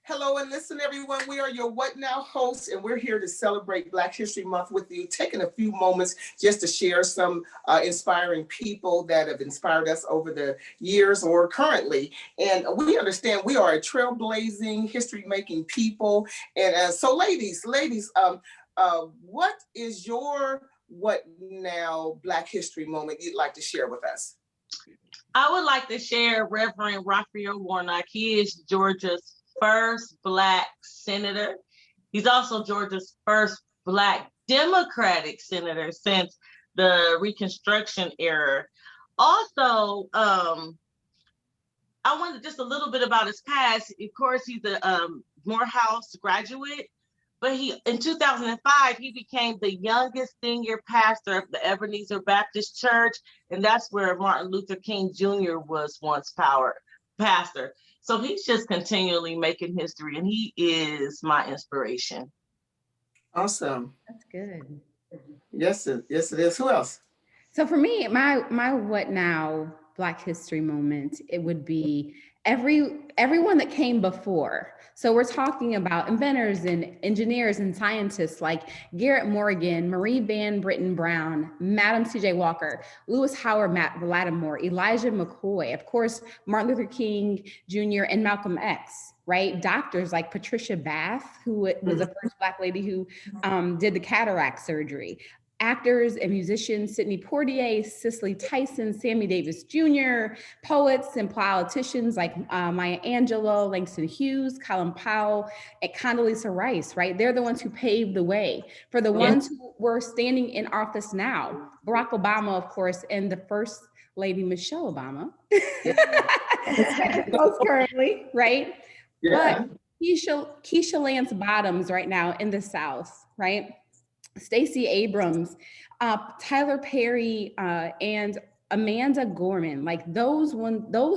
Hello and listen, everyone. We are your What Now hosts, and we're here to celebrate Black History Month with you, taking a few moments just to share some inspiring people that have inspired us over the years or currently. And we understand we are a trailblazing, history-making people. And so, what is your What Now Black History moment you'd like to share with us? I would like to share Reverend Raphael Warnock. He is Georgia's first Black senator. He's also Georgia's first Black Democratic senator since the Reconstruction era. Also, I wanted just a little bit about his past. Of course, he's a Morehouse graduate, but in 2005, he became the youngest senior pastor of the Ebenezer Baptist Church, and that's where Martin Luther King Jr. was once pastor. So he's just continually making history, and he is my inspiration. Awesome. That's good. Yes, it is. Who else? So for me, my What Now Black History moment, it would be everyone that came before. So we're talking about inventors and engineers and scientists like Garrett Morgan, Marie Van Brittan Brown, Madam C.J. Walker, Lewis Howard Lattimore, Elijah McCoy, of course, Martin Luther King Jr. and Malcolm X, right? Doctors like Patricia Bath, who was the first Black lady who did the cataract surgery. Actors and musicians, Sidney Poitier, Cicely Tyson, Sammy Davis Jr., poets and politicians like Maya Angelou, Langston Hughes, Colin Powell, and Condoleezza Rice, right? They're the ones who paved the way for the ones who were standing in office now. Barack Obama, of course, and the First Lady Michelle Obama, most currently, right? Yeah. But Keisha Lance Bottoms right now in the South, right? Stacey Abrams, Tyler Perry, and Amanda Gorman, like those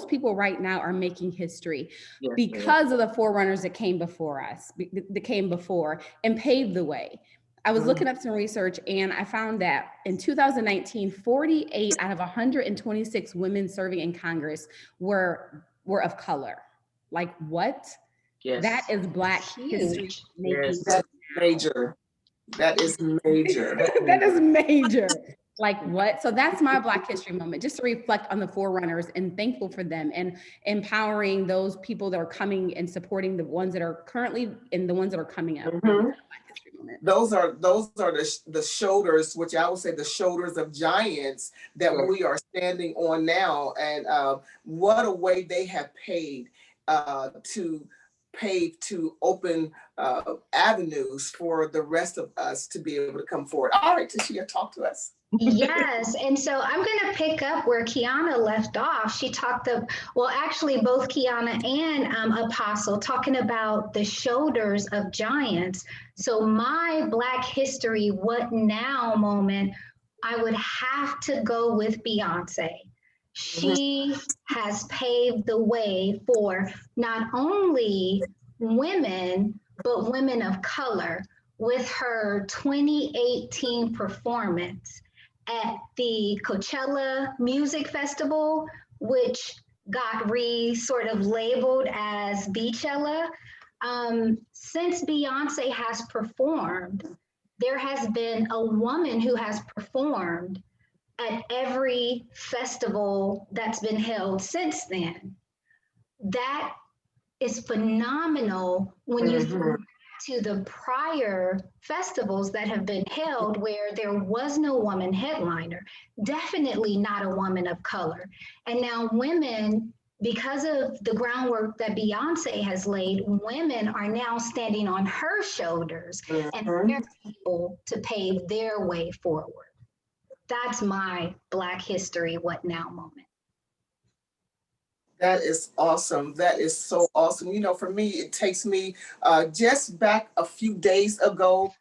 people right now are making history because of the forerunners that came before us, that came before and paved the way. I was looking up some research and I found that in 2019, 48 out of 126 women serving in Congress were of color. Like what? Yes. That is Black history making. Yes. That's major. That is major. That is major. Like what? So that's my Black history moment, just to reflect on the forerunners and thankful for them and empowering those people that are coming and supporting the ones that are currently and the ones that are coming up. Black history moment. Those are the shoulders, which I would say the shoulders of giants that we are standing on now. And what a way they have paid to open avenues for the rest of us to be able to come forward. All right, Tashia, talk to us. Yes, and so I'm going to pick up where Kiana left off. She talked actually both Kiana and Apostle talking about the shoulders of giants. So my Black history, what now moment, I would have to go with Beyonce. She has paved the way for not only women, but women of color with her 2018 performance at the Coachella Music Festival, which got sort of labeled as Beachella. Since Beyonce has performed, there has been a woman who has performed at every festival that's been held since then. That is phenomenal when you think to the prior festivals that have been held where there was no woman headliner, definitely not a woman of color. And now women, because of the groundwork that Beyonce has laid, women are now standing on her shoulders and they're able to pave their way forward. That's my Black history, what now moment. That is awesome. That is so awesome. You know, for me, it takes me just back a few days ago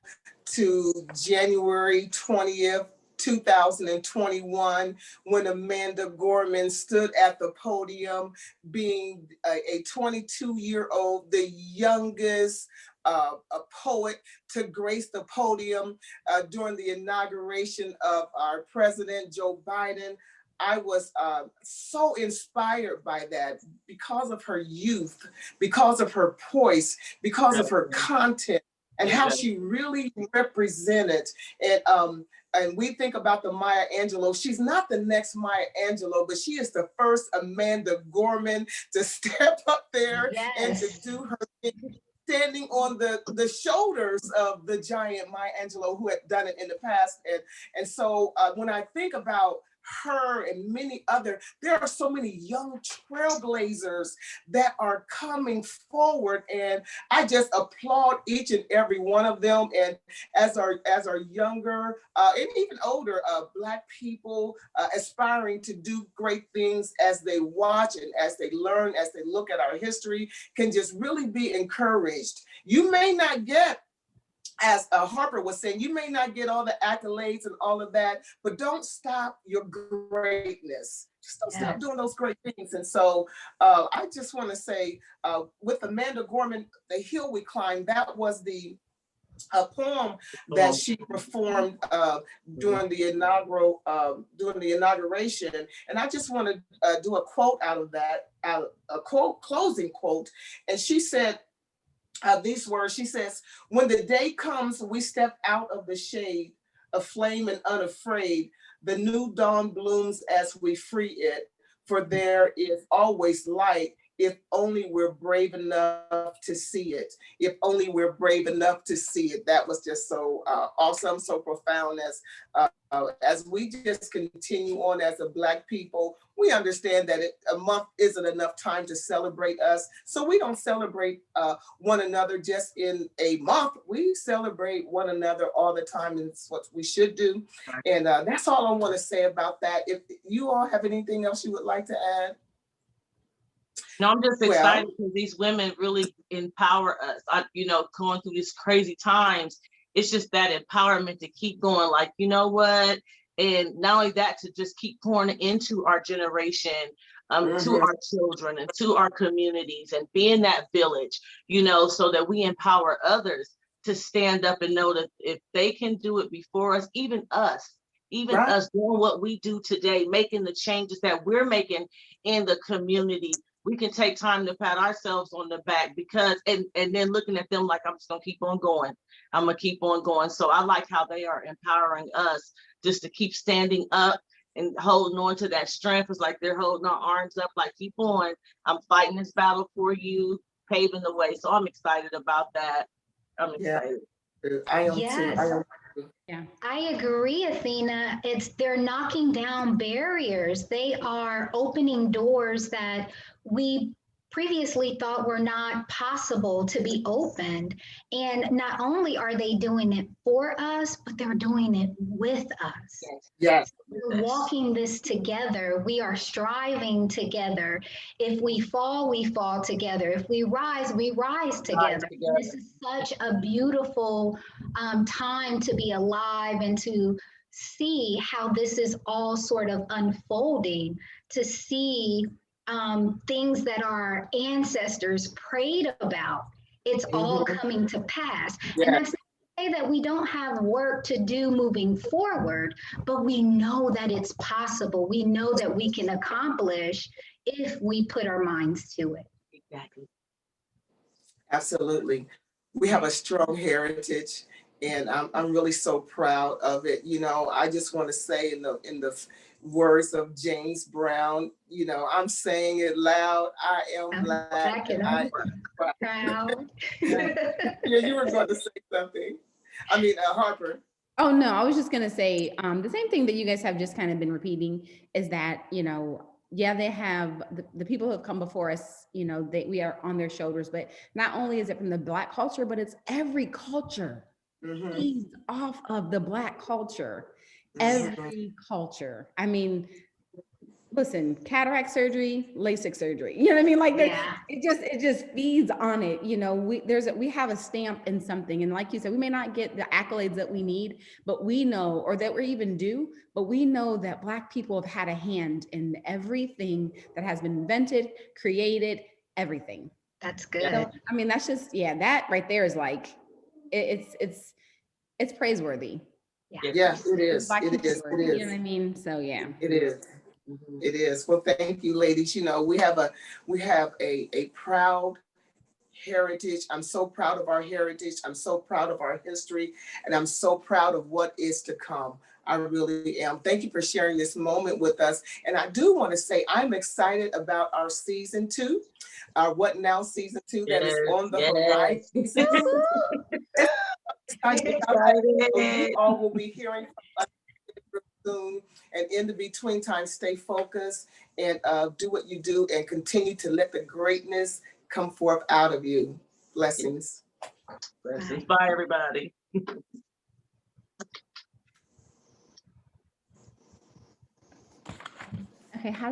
to January 20th, 2021, when Amanda Gorman stood at the podium being a 22-year-old, the youngest a poet to grace the podium during the inauguration of our president, Joe Biden. I was so inspired by that because of her youth, because of her poise, because of her content, and how she really represented it. And we think about the Maya Angelou. She's not the next Maya Angelou, but she is the first Amanda Gorman to step up there and to do her thing, standing on the shoulders of the giant Maya Angelou who had done it in the past. And so when I think about her and many other, there are so many young trailblazers that are coming forward, and I just applaud each and every one of them. And as our younger and even older Black people aspiring to do great things, as they watch and as they learn, as they look at our history, can just really be encouraged. You may not get, as Harper was saying, you may not get all the accolades and all of that, but don't stop your greatness. Just don't stop doing those great things. And so I just want to say, with Amanda Gorman, The Hill We Climb, that was a poem that she performed during the inauguration. And I just want to do a quote out of that, a closing quote. And she said, these words, she says, "When the day comes, we step out of the shade, aflame and unafraid. The new dawn blooms as we free it, for there is always light, if only we're brave enough to see it. If only we're brave enough to see it." That was just so awesome, so profound. As we just continue on as a Black people, we understand that a month isn't enough time to celebrate us. So we don't celebrate one another just in a month. We celebrate one another all the time, and it's what we should do. And that's all I want to say about that. If you all have anything else you would like to add? No, I'm just excited because these women really empower us. Going through these crazy times, it's just that empowerment to keep going, like, you know what? And not only that, to just keep pouring into our generation, to our children and to our communities, and being that village, so that we empower others to stand up and know that if they can do it before us, even us doing what we do today, making the changes that we're making in the community, we can take time to pat ourselves on the back, because and then looking at them like, I'm just gonna keep on going. I'm gonna keep on going. So I like how they are empowering us just to keep standing up and holding on to that strength. It's like they're holding our arms up, like, keep on. I'm fighting this battle for you, paving the way. So I'm excited about that. I'm excited. I am too. Yeah, I agree, Athena. They're knocking down barriers. They are opening doors that we previously thought were not possible to be opened. And not only are they doing it for us, but they're doing it with us. Yes. We're walking this together. We are striving together. If we fall together. If we rise together. This is such a beautiful time to be alive and to see how this is all sort of unfolding, to see things that our ancestors prayed about. It's all coming to pass. Yeah. And that's not to say that we don't have work to do moving forward, but we know that it's possible. We know that we can accomplish if we put our minds to it. Exactly. Absolutely. We have a strong heritage, and I'm really so proud of it. I just want to say, in the words of James Brown, I'm saying it loud, I am Black and I am proud. Yeah, you were going to say something. Harper. Oh, no, I was just going to say the same thing that you guys have just kind of been repeating, is that, they have the people who have come before us, we are on their shoulders, but not only is it from the Black culture, but it's every culture feeds off of the Black culture, every culture. I mean, listen, cataract surgery, LASIK surgery, you know what I mean? Like, it just feeds on it. We have a stamp in something. And like you said, we may not get the accolades that we need, but we know, or that we're even due, but we know that Black people have had a hand in everything that has been invented, created, everything. That's good. So, that's just, that right there is like, it's praiseworthy. Yeah, it is. It is. You know what I mean? So, yeah. It is. It is. Well, thank you, ladies. You know, we have a proud heritage. I'm so proud of our heritage. I'm so proud of our history, and I'm so proud of what is to come. I really am. Thank you for sharing this moment with us. And I do want to say I'm excited about our season 2, our What Now season 2 that is on the horizon. Excited about that. So you all will be hearing from us soon. And in the between time, stay focused and do what you do and continue to let the greatness come forth out of you. Blessings. Blessings. Bye, everybody. Okay, how